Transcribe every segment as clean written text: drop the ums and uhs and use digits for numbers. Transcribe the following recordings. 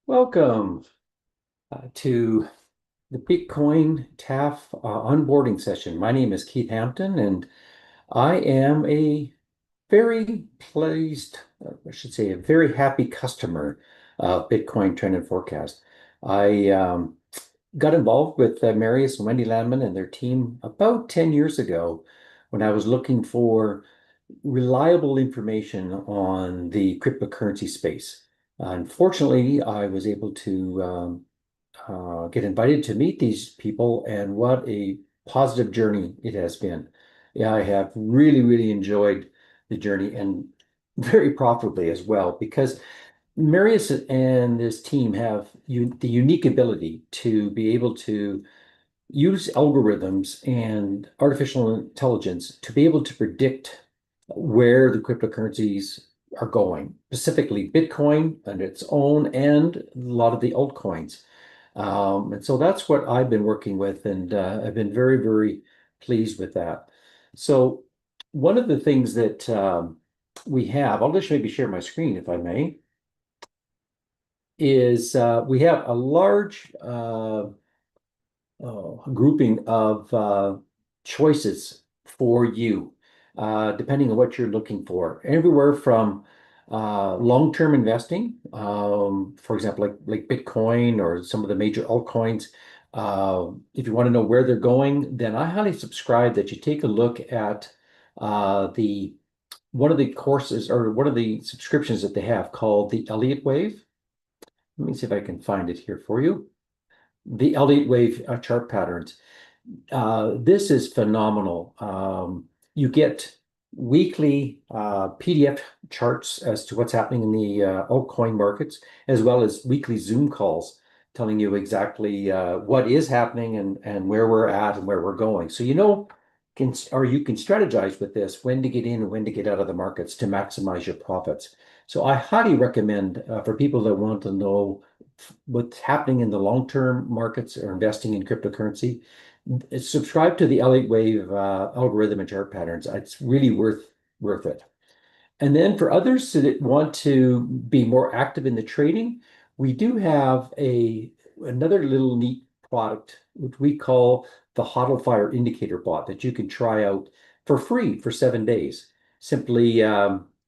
Welcome to the BitcoinTAF onboarding session. My name is Keith Hampton, and I am a very pleased, I should say, a very happy customer of Bitcoin Trend and Forecast. I got involved with Marius and Wendy Landman and their team about 10 years ago when I was looking for reliable information on the cryptocurrency space. Unfortunately, I was able to get invited to meet these people, and what a positive journey it has been. Yeah, I have really enjoyed the journey and very profitably as well, because Marius and his team have the unique ability to be able to use algorithms and artificial intelligence to be able to predict where the cryptocurrencies are going, specifically Bitcoin on its own and a lot of the altcoins. And so that's what I've been working with, and I've been very pleased with that. So one of the things that we have, I'll just maybe share my screen if I may, is we have a large grouping of choices for you, depending on what you're looking for. Everywhere from long-term investing, for example, like Bitcoin or some of the major altcoins. If you want to know where they're going, then I highly subscribe that you take a look at the one of the courses or one of the subscriptions that they have called the Elliott Wave. Let me see if I can find it here for you. The Elliott Wave chart patterns. This is phenomenal. You get weekly PDF charts as to what's happening in the altcoin markets, as well as weekly Zoom calls telling you exactly what is happening and where we're at and where we're going. So you can strategize with this when to get in and when to get out of the markets to maximize your profits. So I highly recommend for people that want to know what's happening in the long-term markets or investing in cryptocurrency, subscribe to the Elliott Wave algorithm and chart patterns. It's really worth it. And then for others that want to be more active in the trading, we do have another little neat product which we call the HODL Indicator Bot that you can try out for free for 7 days. Simply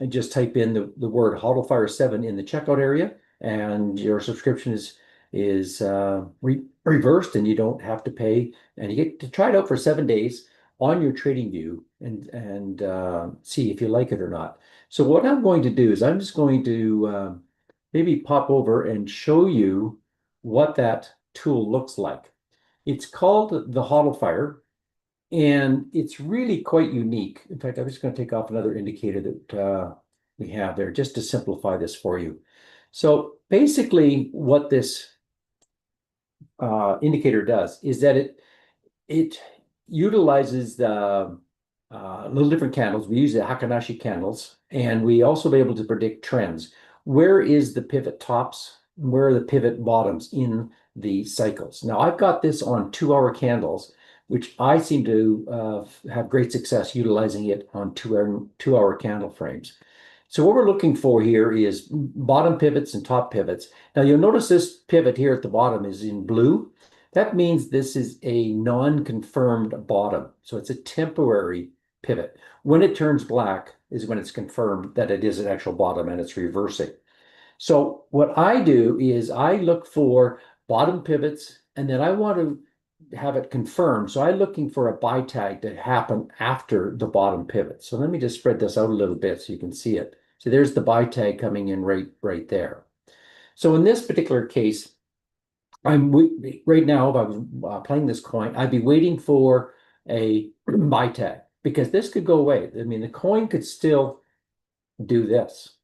just type in the word HODL 7 in the checkout area, and your subscription is reversed, and you don't have to pay, and you get to try it out for 7 days on your trading view and see if you like it or not. So what I'm going to do is I'm just going to maybe pop over and show you what that tool looks like. It's called the HODL, and it's really quite unique. In fact, I'm just going to take off another indicator that we have there just to simplify this for you. So basically what this indicator does is that it utilizes the little different candles. We use the Hakanashi candles, and we also be able to predict trends. Where is the pivot tops? Where are the pivot bottoms in the cycles? Now, I've got this on 2-hour candles, which I seem to have great success utilizing it on two-hour candle frames. So what we're looking for here is bottom pivots and top pivots. Now you'll notice this pivot here at the bottom is in blue. That means this is a non-confirmed bottom. So it's a temporary pivot. When it turns black is when it's confirmed that it is an actual bottom and it's reversing. So what I do is I look for bottom pivots, and then I want to have it confirmed. So I'm looking for a buy tag to happen after the bottom pivot. So let me just spread this out a little bit so you can see it. So there's the buy tag coming in right there. So in this particular case, right now, if I was playing this coin, I'd be waiting for a buy tag, because this could go away. I mean, the coin could still do this.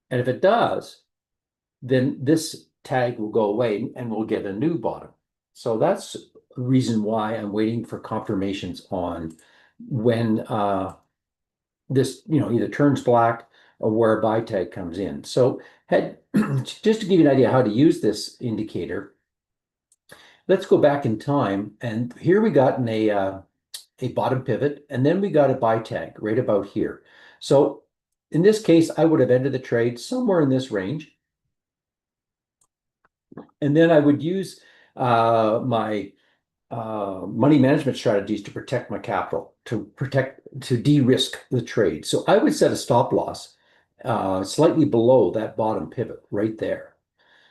And if it does, then this tag will go away and we'll get a new bottom. So that's the reason why I'm waiting for confirmations on when this either turns black or where a buy tag comes in. So just to give you an idea how to use this indicator, let's go back in time, and here we got a bottom pivot, and then we got a buy tag right about here. So in this case, I would have ended the trade somewhere in this range. And then I would use my money management strategies to protect my capital, to de-risk the trade. So I would set a stop loss slightly below that bottom pivot right there.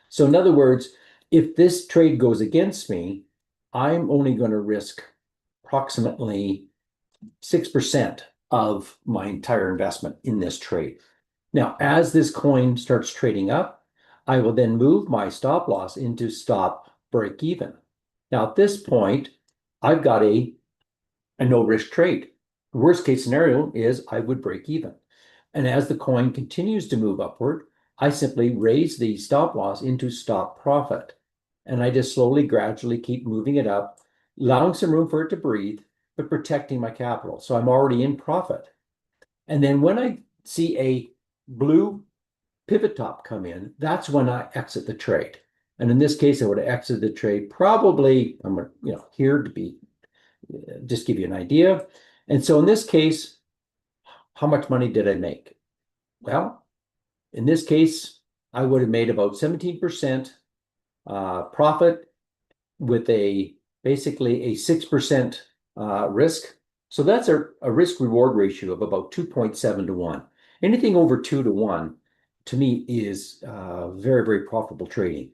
So in other words, if this trade goes against me, I'm only going to risk approximately 6% of my entire investment in this trade. Now, as this coin starts trading up, I will then move my stop loss into stop break even. Now, at this point, I've got a no risk trade. Worst case scenario is I would break even. And as the coin continues to move upward, I simply raise the stop loss into stop profit. And I just slowly, gradually keep moving it up, allowing some room for it to breathe, but protecting my capital. So I'm already in profit. And then when I see a blue pivot top come in, that's when I exit the trade. And in this case, I would have exited the trade probably, I'm going to, here to be, just give you an idea. And so in this case, how much money did I make? Well, in this case, I would have made about 17% profit with basically a 6% risk. So that's a risk reward ratio of about 2.7 to 1. Anything over 2 to 1 to me is very, very profitable trading.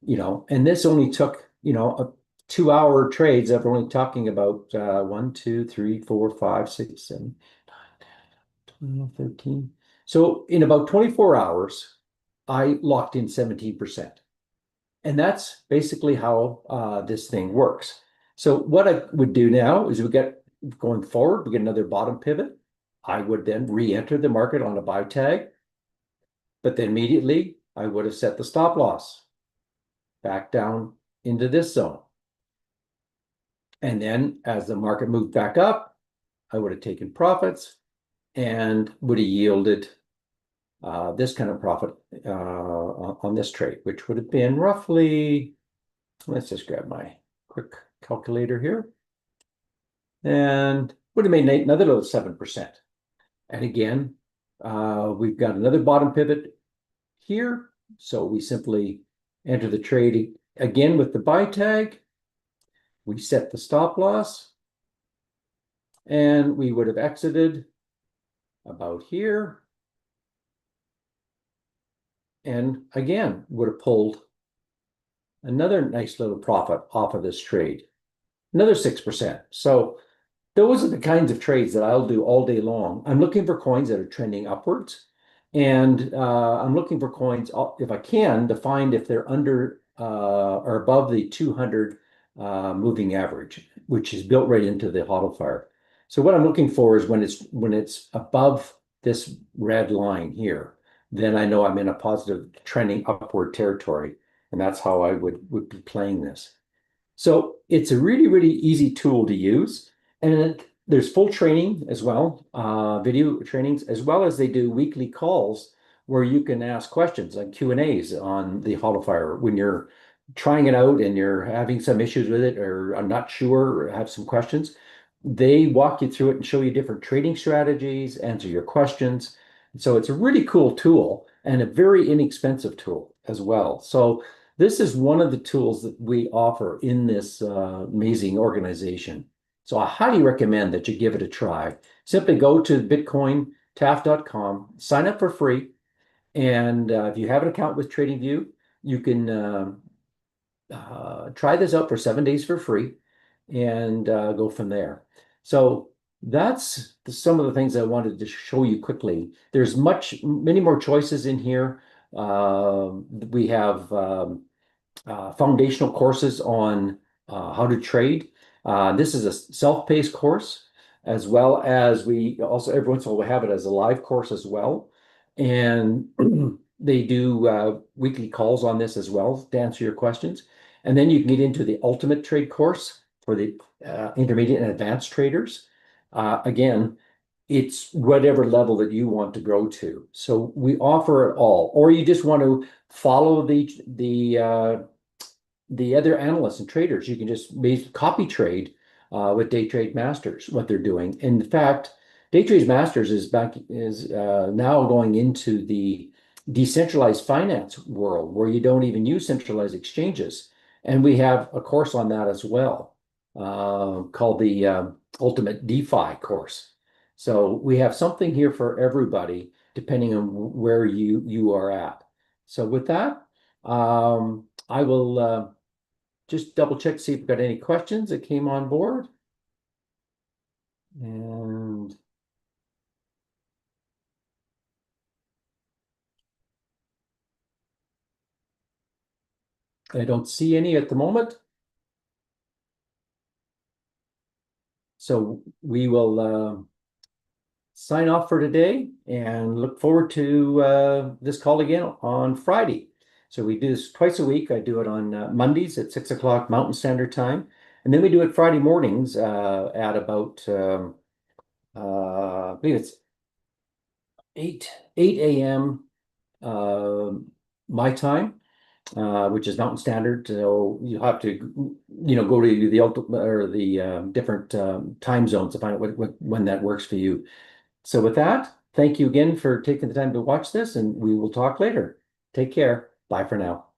And this only took, a 2-hour trades. I'm only talking about 1, 2, 3, 4, 5, 6, 7, 12, 13. So in about 24 hours, I locked in 17%. And that's basically how this thing works. So what I would do now is going forward, we get another bottom pivot. I would then re-enter the market on a buy tag, but then immediately I would have set the stop loss back down into this zone. And then as the market moved back up, I would have taken profits and would have yielded this kind of profit on this trade, which would have been roughly, let's just grab my quick calculator here, and would have made another little 7%. And again, we've got another bottom pivot here. So we simply enter the trade again with the buy tag. We set the stop loss, and we would have exited about here. And again, would have pulled another nice little profit off of this trade, another 6%. So those are the kinds of trades that I'll do all day long. I'm looking for coins that are trending upwards. And I'm looking for coins, if I can, to find if they're under or above the 200 moving average, which is built right into the HODL fire. So what I'm looking for is when it's above this red line here, then I know I'm in a positive trending upward territory. And that's how I would be playing this. So it's a really, really easy tool to use. And there's full training as well, video trainings, as well as they do weekly calls where you can ask questions like Q&As on the HODL when you're trying it out and you're having some issues with it, or I'm not sure, or have some questions. They walk you through it and show you different trading strategies, answer your questions. So it's a really cool tool and a very inexpensive tool as well. So this is one of the tools that we offer in this amazing organization. So I highly recommend that you give it a try. Simply go to BitcoinTAF.com, sign up for free, and if you have an account with TradingView, you can try this out for 7 days for free and go from there. So that's some of the things I wanted to show you quickly. There's many more choices in here. We have foundational courses on how to trade. This is a self-paced course, as well as we also every once in a while we have it as a live course as well. And they do weekly calls on this as well to answer your questions. And then you can get into the ultimate trade course for the intermediate and advanced traders. Again, it's whatever level that you want to grow to. So we offer it all. Or you just want to follow the other analysts and traders. You can just copy trade with Day Trade Masters, what they're doing. In fact, Day Trade Masters is now going into the decentralized finance world where you don't even use centralized exchanges. And we have a course on that as well, called the Ultimate DeFi course. So we have something here for everybody, depending on where you are at. So with that, I will just double check, see if we've got any questions that came on board. And I don't see any at the moment. So we will sign off for today and look forward to this call again on Friday. So we do this twice a week. I do it on Mondays at 6 o'clock Mountain Standard Time. And then we do it Friday mornings at about, I believe it's 8 a.m. My time, which is Mountain Standard. So you have to, go to the ultimate or the different time zones to find out when that works for you. So with that, thank you again for taking the time to watch this, and we will talk later. Take care. Bye for now.